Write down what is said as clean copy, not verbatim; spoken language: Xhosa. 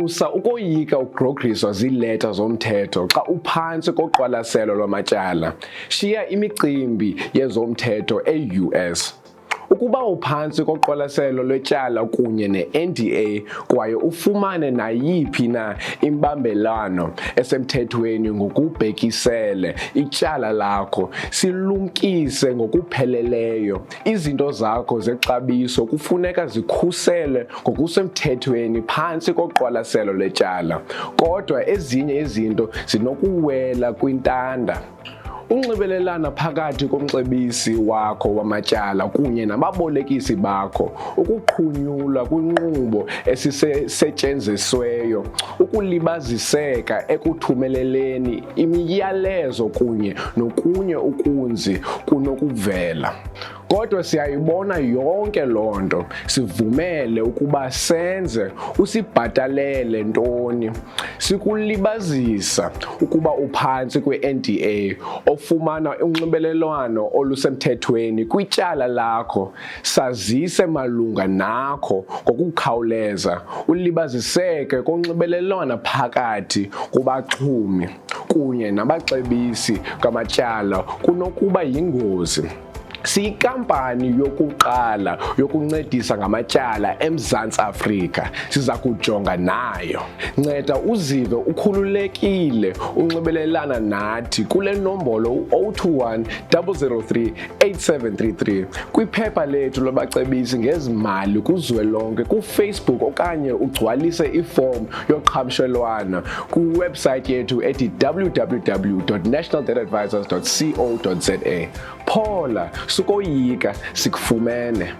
Musa ukoyika ugrogriswa ziileta zomthetho xa uphantsi koqwalaselo lwamatyala. Shiya imicimbi yezomthetho e-US. Ukuba uphantsi koqwalaselo lwetyala kunye ne-NDA kwaye ufumane nayiphi na imbambelano esemthethweni ngokubhekisele ityala lakho, silumkise ngokupheleleyo. Izinto zakho zexabiso kufuneka zikhusele ngokusemthethweni phantsi koqwalaselo lwetyala, kodwa ezinye izinto zinokuwela kwintanda. Unxibelelana phakathi komcebisi wakho wamatyala kunye nababolekisi bakho, ukuqhunyulwa kwinkqubo esisetyenzisweyo, ukulibaziseka ekuthumeleleni imiyalezo kunye nokunye ukunzi kunokuvela. Kodwa siyayibona yonke loo nto, sivumele ukuba senze, usibhatalele ntoni. Sikulibazisa ukuba uphantsi kwe-NDA ofumana unxibelelwano olusemthethweni kwityala lakho. Sazise malunga nakho ngokukhawuleza. Ulibaziseke konxibelelwano phakathi kubaxhumi kunye nabacebisi bamatyala kunokuba yingozi. Siyinkampani yokuqala yokuncedisa ngamatyala eMzantsi Afrika. Siza kujonga nayo. Nceda uzive ukhululekile unxibelelana nathi kule nombolo 021 003 8733 kwiphepha lethu labacebisi ngezimali kuzwelonke kuFacebook okanye ugcwalise ifomu yoqhagamshelwano kwiwebhusayithi yethu ethi www.nationaldebtadvisors.co.za. Phola, sukoyika, sikufumene.